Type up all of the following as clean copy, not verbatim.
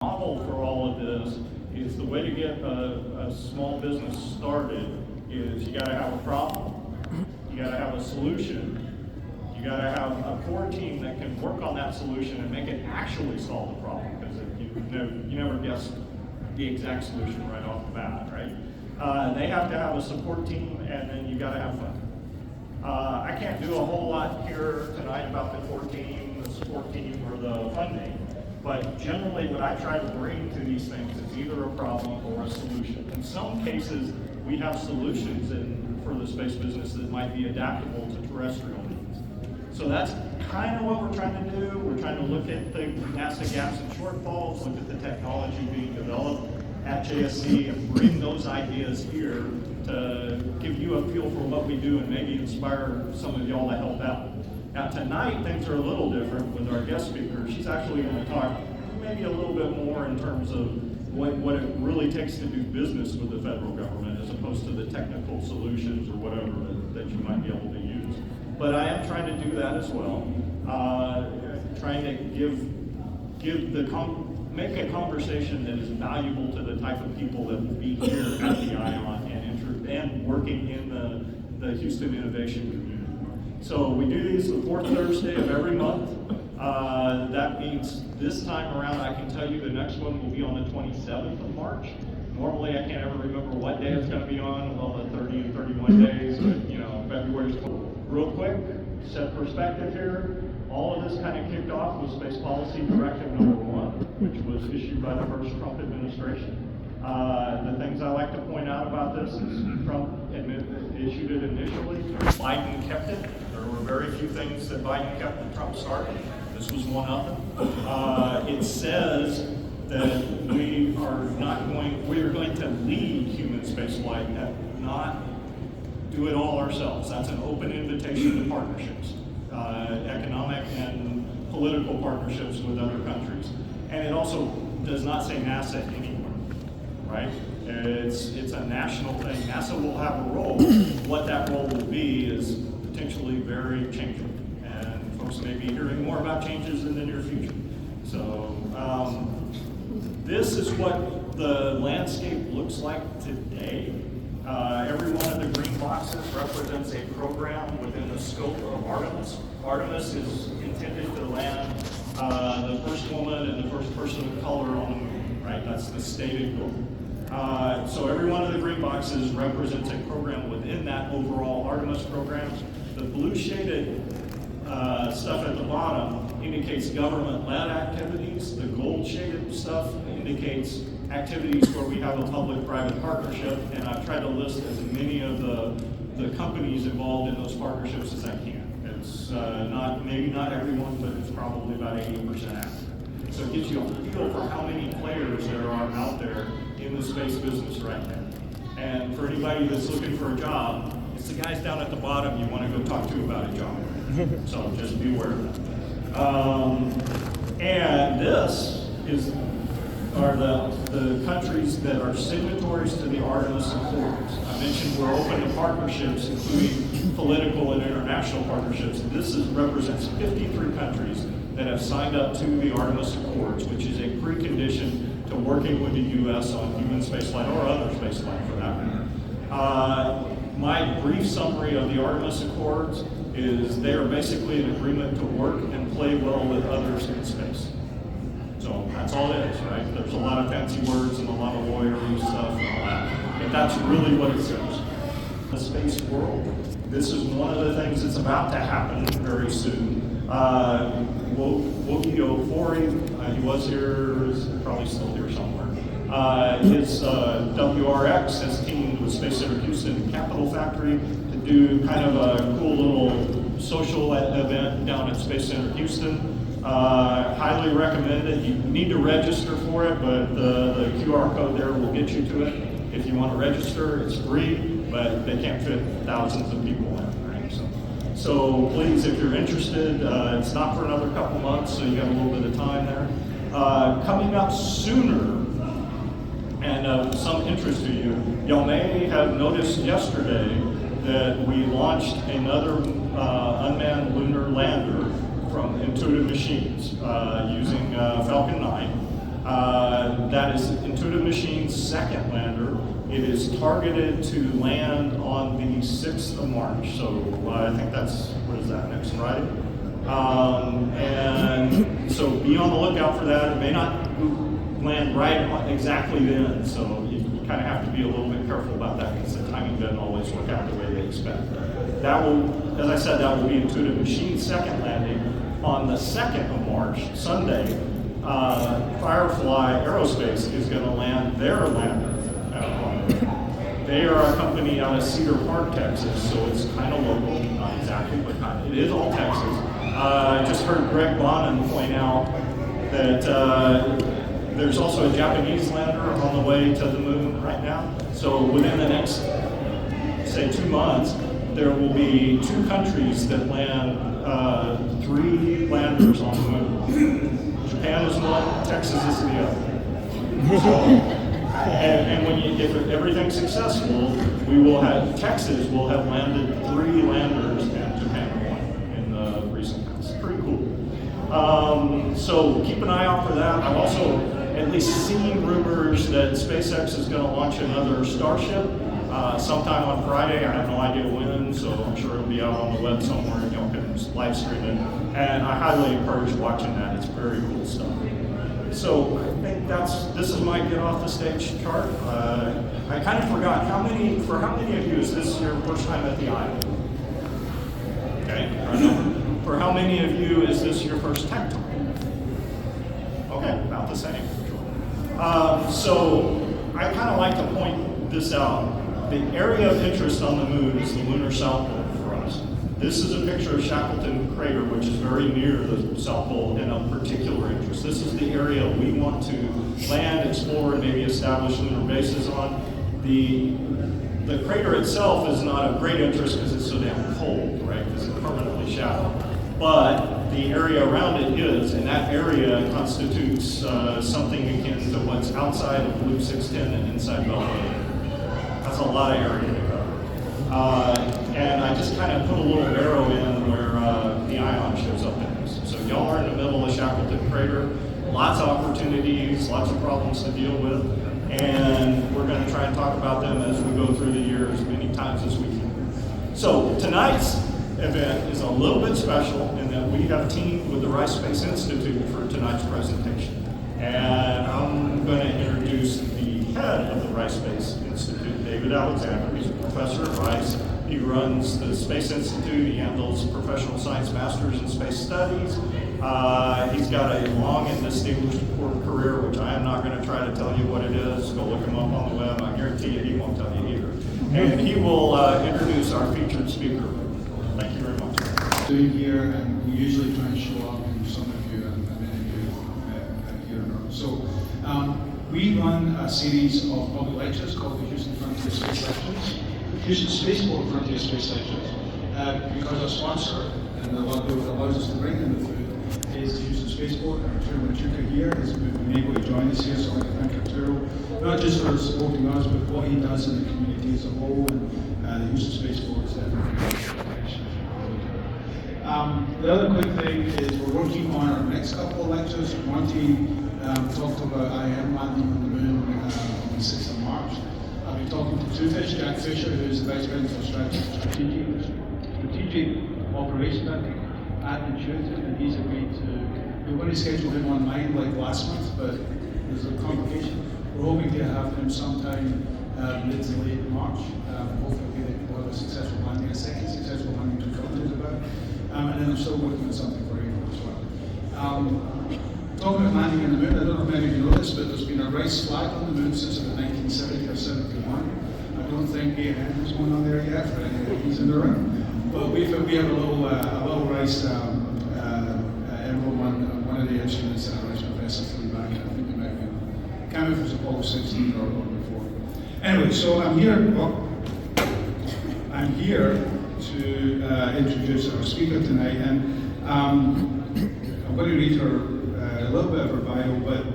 model for all of this is the way to get a small business started is you gotta have a problem, you gotta have a solution, you gotta have a core team that can work on that solution and make it actually solve the problem, because you never guess the exact solution right off the bat, right? They have to have a support team, and then you gotta have fun. I can't do a whole lot here tonight about the core team, the support team, or the funding, but generally what I try to bring to these things is either a problem or a solution. In some cases, we have solutions for the space business that might be adaptable to terrestrial needs. So that's kind of what we're trying to do. We're trying to look at the NASA gaps and shortfalls, look at the technology being developed at JSC, and bring those ideas here to give you a feel for what we do and maybe inspire some of y'all to help out. Now tonight, things are a little different with our guest speaker. She's actually going to talk maybe a little bit more in terms of what it really takes to do business with the federal government as opposed to the technical solutions or whatever that you might be able to use. But I am trying to do that as well. Trying to make a conversation that is valuable to the type of people that will be here at the ION and working in the Houston Innovation Community. So we do these the fourth Thursday of every month. That means this time around, I can tell you the next one will be on the 27th of March. Normally, I can't ever remember what day it's going to be on, with all the 30 and 31 days, but February's real quick, set perspective here. All of this kind of kicked off with Space Policy Directive Number 1, which was issued by the first Trump administration. The things I like to point out about this is Trump issued it initially, Biden kept it. There were very few things that Biden kept that Trump started. This was one of them. It says that we are going to lead human spaceflight and not do it all ourselves. That's an open invitation to partnerships, economic and political partnerships with other countries. And it also does not say NASA anywhere, right? It's a national thing. NASA will have a role. What that role will be is potentially very changeable. And folks may be hearing more about changes in the near future. So this is what the landscape looks like today. Every one of the green boxes represents a program within the scope of Artemis. Artemis is intended to land the first woman and the first person of color on the moon, right? That's the stated goal. So every one of the green boxes represents a program within that overall Artemis program. The blue shaded stuff at the bottom indicates government-led activities. The gold shaded stuff indicates activities where we have a public-private partnership, and I've tried to list as many of the companies involved in those partnerships as I can. It's maybe not everyone, but it's probably about 80% accurate. So it gives you a feel for how many players there are out there in the space business right now. And for anybody that's looking for a job, it's the guys down at the bottom you want to go talk to about a job. So just be aware of that. And this are the countries that are signatories to the Artemis Accords. I mentioned we're open to partnerships, including political and international partnerships. This represents 53 countries that have signed up to the Artemis Accords, which is a precondition to working with the U.S. on human spaceflight or other spaceflight for that matter. My brief summary of the Artemis Accords is they are basically an agreement to work and play well with others in space. So that's all it is, right? There's a lot of fancy words and a lot of lawyering stuff and all that, but that's really what it says. The space world, this is one of the things that's about to happen very soon. Wookie Ofori, he was here, is probably still here somewhere. His WRX has teamed with Space Center Houston and Capital Factory to do kind of a cool little social event down at Space Center Houston. Highly recommend it. You need to register for it, but the QR code there will get you to it. If you want to register, it's free, but they can't fit thousands of people in, right? So please, if you're interested, it's not for another couple months, so you got a little bit of time there. Coming up sooner, and of some interest to you, y'all may have noticed yesterday that we launched another unmanned lunar lander from Intuitive Machines using Falcon 9. That is Intuitive Machines' second lander. It is targeted to land on the 6th of March. So I think that's, what is that, next Friday? And so be on the lookout for that. It may not land right exactly then, so you kind of have to be a little bit careful about that because the timing doesn't always work out the way they expect. That will, as I said, that will be Intuitive Machines' second landing. On the 2nd of March, Sunday, Firefly Aerospace is going to land their lander. They are a company out of Cedar Park, Texas, so it's kind of local, not exactly, but kind of. It is all Texas. I just heard Greg Bonin point out that there's also a Japanese lander on the way to the moon right now. So within the next, say, 2 months, there will be 2 countries that land 3 landers on the moon. Japan is one, Texas is the other. So, and when if everything's successful, Texas will have landed 3 landers and Japan 1 in the recent past. Pretty cool. So keep an eye out for that. I've also at least seen rumors that SpaceX is going to launch another Starship sometime on Friday. I have no idea when, so I'm sure it'll be out on the web somewhere and y'all can live stream it. And I highly encourage watching that. It's very cool stuff. So I think this is my get off the stage chart. I kind of forgot, for how many of you is this your first time at the Island? Okay, for how many of you is this your first Tech Talk? Okay, about the same. So I kind of like to point this out. The area of interest on the moon is the lunar south pole for us. This is a picture of Shackleton Crater, which is very near the South Pole and of particular interest. This is the area we want to land, explore, and maybe establish lunar bases on. The crater itself is not of great interest because it's so damn cold, right? Because it's permanently shallow. But the area around it is, and that area constitutes something akin to what's outside of Loop 610 and inside Beltway. That's a lot of area to cover. And I just kind of put a little arrow in where the ion shows up in this. So y'all are in the middle of Shackleton Crater, lots of opportunities, lots of problems to deal with, and we're going to try and talk about them as we go through the year as many times as we can. So tonight's event is a little bit special in that we have teamed with the Rice Space Institute for tonight's presentation. And I'm going to introduce the head of the Rice Space Institute, David Alexander. He's a professor at Rice. He runs the Space Institute. He handles professional science masters in space studies. He's got a long and distinguished career, which I am not going to try to tell you what it is. Go look him up on the web. I guarantee you he won't tell you either. And he will introduce our featured speaker. Thank you very much. Doing here, and we usually try and show up in some of you and many of you here in Europe. So we run a series of public lectures called the Houston Frontier Space Lectures. Houston Spaceport Frontier Space Lectures, because our sponsor and the one who allows us to bring in the food is the Houston Spaceport. Arturo Machuca here has been able to join us here, so I thank Arturo, not just for supporting us, but what he does in the community as a whole, and the Houston Spaceport is definitely the other quick thing is we're working on our next couple of lectures. Monty talked about IM landing on the moon on the 6th of March. I'll be talking to Two-Fish, Jack Fisher, who is the Vice President for Strategic Operations at Intuitive, and he's agreed to, we were going to schedule him online like last month, but there's a complication. We're hoping to have him sometime mid to late March. Hopefully we'll have a successful landing, a second successful landing to come to about. And then I'm still working on something for April as well. Talking about landing on the moon, I don't know if many of you know this, but there's been a Rice flag on the moon since about 1970 or 71. I don't think ANN is one on there yet, for any of he's in the room. But we have a little Rice emblem on one of the instruments that Rice professor flew back. I think it might be, I can't remember if it was Apollo 16 or before. Anyway, so I'm here to introduce our speaker tonight, and I'm going to read her a little bit of her bio, but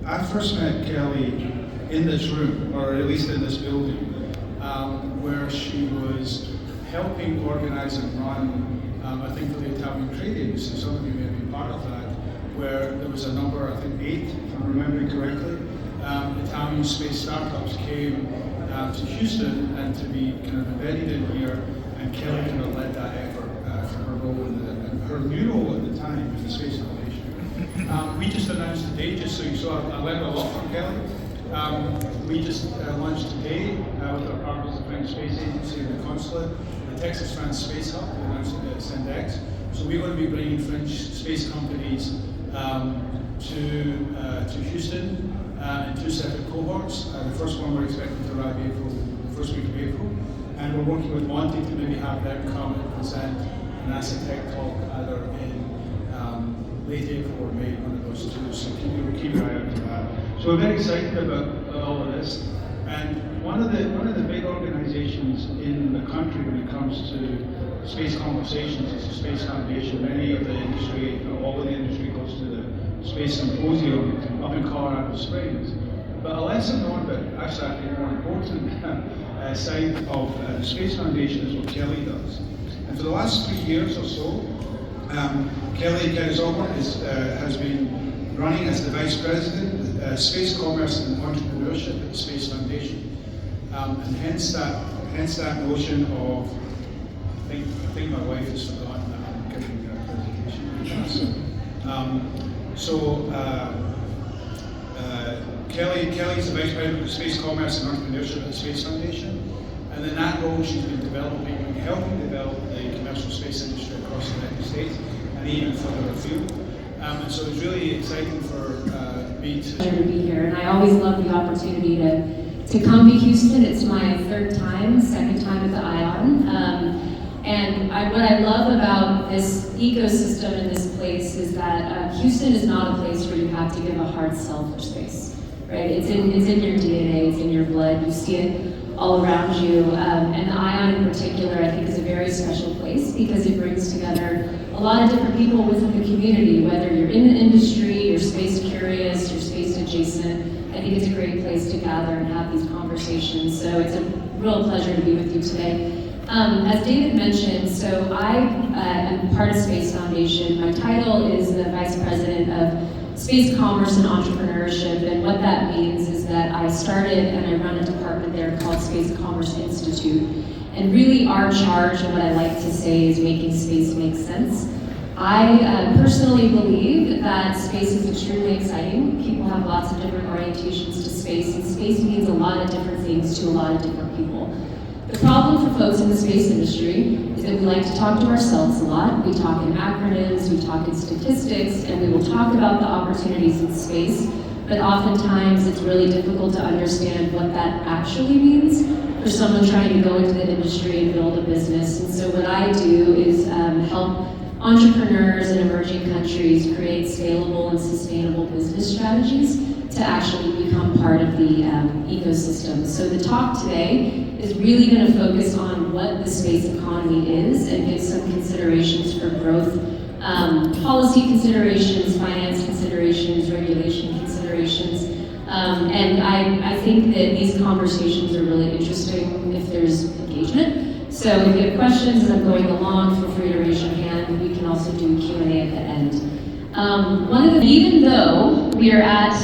I first met Kelly in this room, or at least in this building, where she was helping organize and run, I think, for the Italian Trade Agency. Some of you may have been part of that, where there was a number, I think 8, if I'm remembering correctly, Italian space startups came to Houston and to be kind of embedded in here, and Kelly kind of led that effort for her role in her new role at the time in the Space Foundation. We just announced today, just so you saw, I learned a lot from Kelly. We just launched today with our partners, the French Space Agency and the Consulate, the Texas France Space Hub, we announced it at Sendex. So we're going to be bringing French space companies to Houston in 2 separate cohorts. The first one we're expecting to arrive the first week of April. And we're working with Monty to maybe have them come and present an NASA Tech talk either in late April or May, one of those two. So keep your eye out for that. So we're very excited about all of this. And one of the big organizations in the country when it comes to space conversations is the Space Foundation. Many of the industry, all of the industry goes to the Space Symposium up in Colorado Springs. But a lesson known, but actually I think more important side of the Space Foundation is what Kelly does. And for the last 3 years or so, Kelly Zolmer has been running as the Vice President, Space Commerce and Entrepreneurship at the Space Foundation. And hence that notion of, I think my wife has forgotten that I'm giving a presentation. Kelly's the Vice President of Space Commerce and Entrepreneurship at the Space Foundation, and in that role she's been helping develop the commercial space industry across the United States and even further afield. And so it's really exciting for me to be here, and I always love the opportunity to come to Houston. It's my second time at the ION. What I love about this ecosystem in this place is that Houston is not a place where you have to give a hard sell for space, right? It's in your DNA, it's in your blood. You see it all around you. And the ION in particular, I think, is a very special place because it brings together a lot of different people within the community, whether you're in the industry, you're space curious, you're space adjacent. I think it's a great place to gather and have these conversations. So it's a real pleasure to be with you today. As David mentioned, so I am part of Space Foundation. My title is the Vice President of Space Commerce and Entrepreneurship, and what that means is that I started and I run a department there called Space Commerce Institute. And really our charge, and what I like to say, is making space make sense. I personally believe that space is extremely exciting. People have lots of different orientations to space, and space means a lot of different things to a lot of different people. The problem for folks in the space industry is that we like to talk to ourselves a lot. We talk in acronyms, we talk in statistics, and we will talk about the opportunities in space, but oftentimes it's really difficult to understand what that actually means for someone trying to go into the industry and build a business. And so what I do is help entrepreneurs in emerging countries create scalable and sustainable business strategies to actually become part of the ecosystem. So the talk today is really going to focus on what the space economy is and give some considerations for growth, policy considerations, finance considerations, regulation considerations. And I think that these conversations are really interesting if there's engagement. So if you have questions as I'm going along, feel free to raise your hand. We can also do Q&A at the end. Even though we are at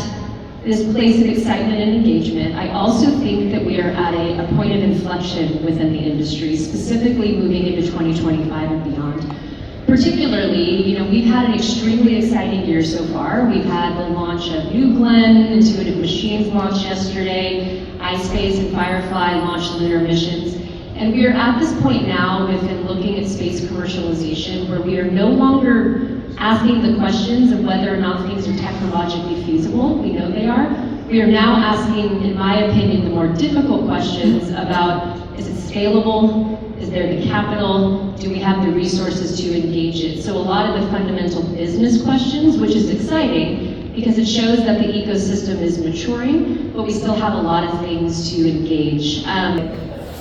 this place of excitement and engagement, I also think that we are at a point of inflection within the industry, specifically moving into 2025 and beyond. Particularly, we've had an extremely exciting year so far. We've had the launch of New Glenn, Intuitive Machines launched yesterday, iSpace and Firefly launched lunar missions. And we are at this point now within looking at space commercialization where we are no longer asking the questions of whether or not things are technologically feasible. We know they are. We are now asking, in my opinion, the more difficult questions about, is it scalable? Is there the capital? Do we have the resources to engage it? So a lot of the fundamental business questions, which is exciting because it shows that the ecosystem is maturing, but we still have a lot of things to engage.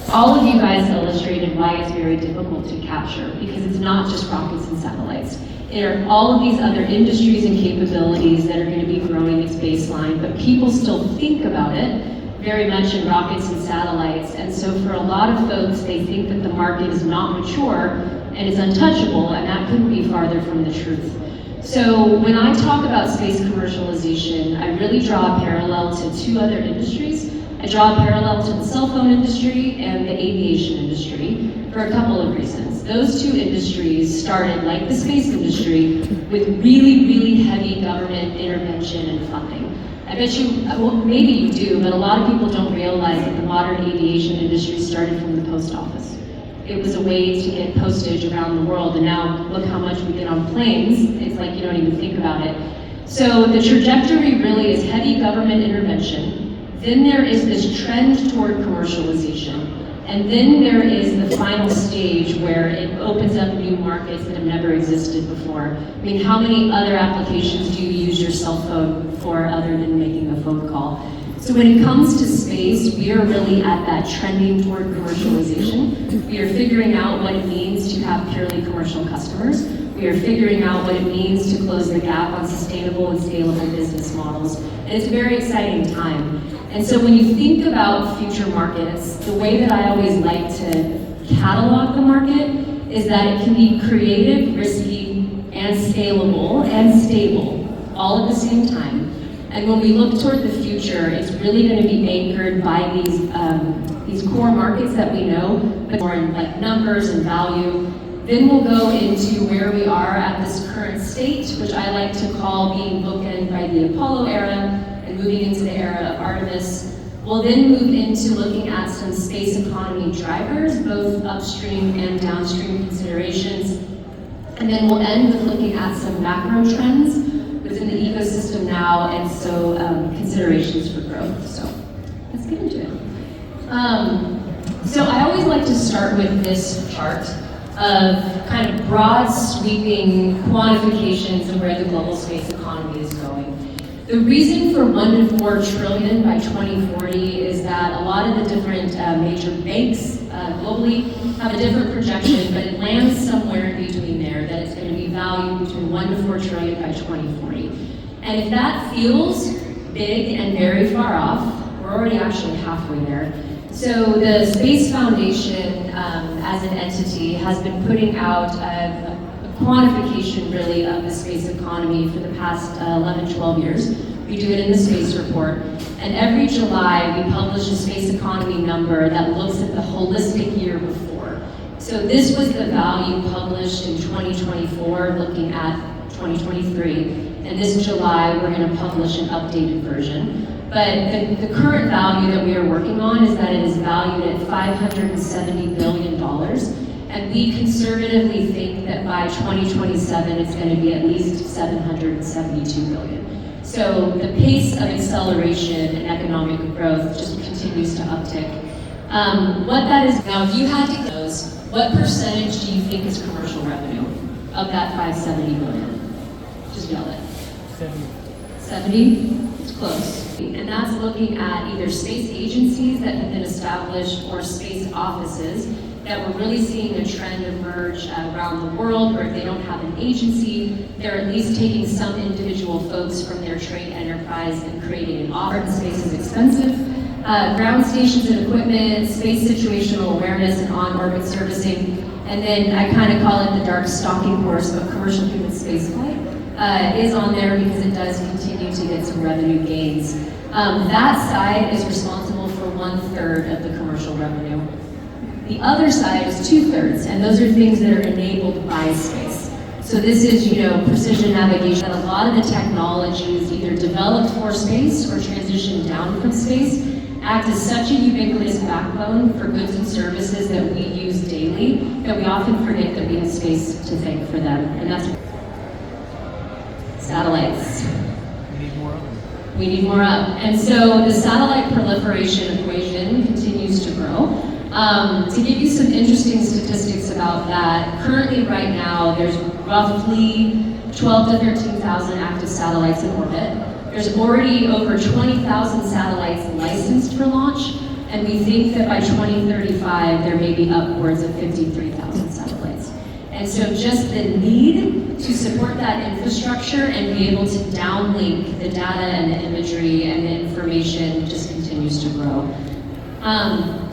All of you guys illustrated why it's very difficult to capture, because it's not just rockets and satellites. There are all of these other industries and capabilities that are going to be growing its baseline, but people still think about it very much in rockets and satellites. And so for a lot of folks, they think that the market is not mature and is untouchable, and that couldn't be farther from the truth. So when I talk about space commercialization, I really draw a parallel to two other industries. I draw a parallel to the cell phone industry and the aviation industry for a couple of reasons. Those two industries started, like the space industry, with really, really heavy government intervention and funding. I bet you, well, maybe you do, but a lot of people don't realize that the modern aviation industry started from the post office. It was a way to get postage around the world, and now look how much we get on planes. It's like you don't even think about it. So the trajectory really is heavy government intervention. Then there is this trend toward commercialization. And then there is the final stage where it opens up new markets that have never existed before. I mean, how many other applications do you use your cell phone for other than making a phone call? So when it comes to space, we are really at that trending toward commercialization. We are figuring out what it means to have purely commercial customers. We are figuring out what it means to close the gap on sustainable and scalable business models. And it's a very exciting time. And so when you think about future markets, the way that I always like to catalog the market is that it can be creative, risky, and scalable, and stable, all at the same time. And when we look toward the future, it's really going to be anchored by these core markets that we know, but more in like numbers and value. Then we'll go into where we are at this current state, which I like to call being bookended by the Apollo era and moving into the era of Artemis. We'll then move into looking at some space economy drivers, both upstream and downstream considerations. And then we'll end with looking at some macro trends within the ecosystem now, and so considerations for growth. So let's get into it. So I always like to start with this chart of kind of broad sweeping quantifications of where the global space economy is going. The reason for 1 to 4 trillion by 2040 is that a lot of the different major banks globally have a different projection, but it lands somewhere in between there, that it's going to be valued between 1 to 4 trillion by 2040. And if that feels big and very far off, we're already actually halfway there. So the Space Foundation as an entity has been putting out a quantification really of the space economy for the past 11, 12 years. We do it in the Space Report. And every July we publish a space economy number that looks at the holistic year before. So this was the value published in 2024 looking at 2023. And this July we're going to publish an updated version. But the current value that we are working on is that it is valued at $570 billion. And we conservatively think that by 2027, it's going to be at least $772 billion. So the pace of acceleration and economic growth just continues to uptick. What that is, now if you had to guess, what percentage do you think is commercial revenue of that 570 billion? Just yell it. 70? It's close. And that's looking at either space agencies that have been established or space offices that we're really seeing a trend emerge around the world, where if they don't have an agency, they're at least taking some individual folks from their trade enterprise and creating an offer. The space is expensive. Ground stations and equipment, space situational awareness and on-orbit servicing, and then I kind of call it the dark stalking horse of commercial human spaceflight is on there because it does continue to get some revenue gains. That side is responsible for 1/3 of the commercial revenue. The other side is 2/3, and those are things that are enabled by space. So this is, precision navigation. A lot of the technologies either developed for space or transitioned down from space act as such a ubiquitous backbone for goods and services that we use daily that we often forget that we have space to thank for them. And that's satellites. We need more of. And so the satellite proliferation equation continues to grow. To give you some interesting statistics about that, currently right now there's roughly 12 to 13,000 active satellites in orbit. There's already over 20,000 satellites licensed for launch, and we think that by 2035 there may be upwards of 53,000 satellites. And so just the need to support that infrastructure and be able to downlink the data and the imagery and the information just continues to grow.